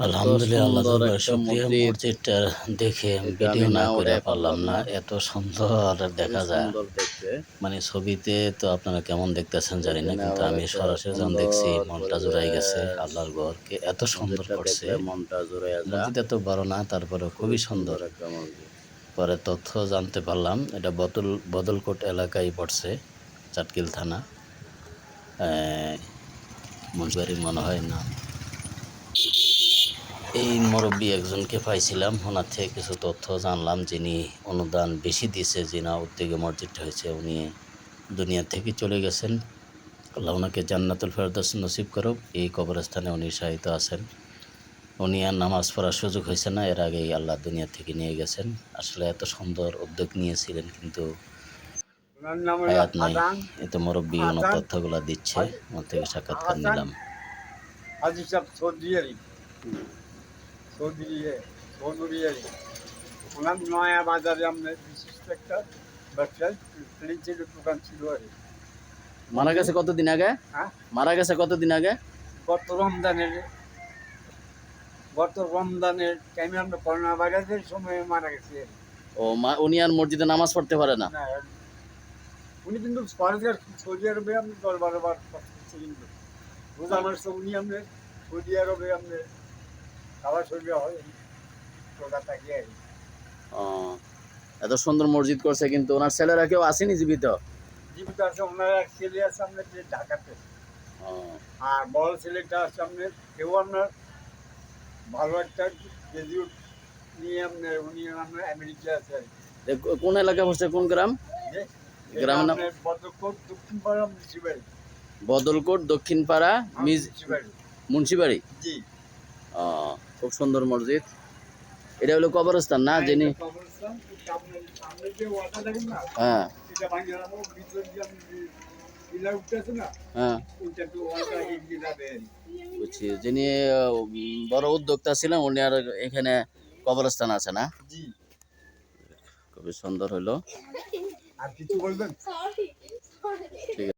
আলহামদুলিল্লাহ, আল্লাহ সুন্দর তাআলার একটা শুকরিয়া। মসজিদ, মসজিদটা দেখে এটা ভিডিও আমি না না করে উঠাই পারলাম পারলাম না। না। এত সুন্দর খুবই দেখা যায়। সুন্দর দেখতে। মানে ছবিতে তো আপনারা কেমন দেখতেছেন জানি না, এখানে কিন্তু আবার আমি একটা সরাসরি যখন দেখছি সুন্দর মনটা জুড়াই গেছে। পরিবেশ। আল্লাহর ঘরকে এত সুন্দর মসজিদটা করছে। দেখলে মনটা জুড়াইয়া যায়। মসজিদ এত বড় না, তারপরে খুবই খুবই সুন্দর। সুন্দর একটা মসজিদ। পরে তথ্য জানতে পারলাম এটা বদলকোট এলাকায় পড়ছে, চাটকিল থানা, মুন্সিবাড়ি মনে হয় না। এই মুরব্বী একজনকে পাইছিলাম, ওনার থেকে কিছু তথ্য জানলাম। যিনি অনুদান বেশি দিয়েছে, যিনি উদ্যোগে মসজিদটা হয়েছে, উনি দুনিয়া থেকে চলে গেছেন। আল্লাহ ওনাকে জান্নাতুল ফেরদৌস নসিব করুক। এই কবরস্থানে উনি শায়িত আছেন। উনি আর নামাজ পড়ার সুযোগ হয়েছে না, এর আগেই আল্লাহ দুনিয়া থেকে নিয়ে গেছেন। আসলে এত সুন্দর উদ্যোগ নিয়েছিলেন, কিন্তু হায়াত নাই। এত মুরব্বী ওনার তথ্যগুলো দিচ্ছে, ওনার থেকে সাক্ষাৎকার নিলাম। হাজি সাহেব চৌধুরী ওনার নয়া বাজারে আপনার বিশিষ্ট একটা ব্যবসায়ী ফ্রিজের দোকান ছিল আর কি। মারা গেছে কতদিন আগে? হ্যাঁ, মারা গেছে কতদিন আগে? গত রমজানের টাইমে আমরা করোনা ভাইরাসের সময় মারা গেছে আর কি। উনি আর মসজিদে নামাজ পড়তে পারে না। না, উনি কিন্তু সৌদি আরবে আপনি 10-12 বার করছে, কিন্তু রোজা মাসে উনি আপনার সৌদি আরবে আপনার খাওয়া শরীরে হয় রোজা থাকে আর কি। ও, এত সুন্দর মসজিদ করছে, কিন্তু ওনার ছেলেরা কেউ আসেনি জীবিত? জীবিত আছে, ওনার এক ছেলে আছে আপনার যে ঢাকাতে, ও, আর বড় ছেলেটা আছে আপনার কেউ আপনার ভালো একটা গ্রাজুয়েট নিয়ে আপনার উনি আপনার আমেরিকা আছে আর কি। কোন এলাকা পড়ছে, কোন গ্রাম? গ্রামের নাম? বদরকোট দক্ষিণ পাড়া মুন্সিবাড়ি। বদলকোট দক্ষিণপাড়া মুন্সিবাড়ি মুন্সিবাড়ি। জি। ও, খুব সুন্দর মসজিদ। এটা হলো কবরস্থান না, যিনি? কবরস্থান আপনার সামনে যে ওয়াটা দেখেন না, হ্যাঁ এটা ভাঙে রাখবো ভিতর দিয়ে আপনি যে পিলার উঠতেছে না, হ্যাঁ, ওইটা তো ওয়াটা এগিয়ে যাবে আর কি। বুঝছি। যিনি বড় উদ্যোক্তা ছিলেন, উনি আর এখানে কবরস্থান আছে না? জি। খুবই সুন্দর হলো। আর কিছু বলবেন? ঠিক আছে।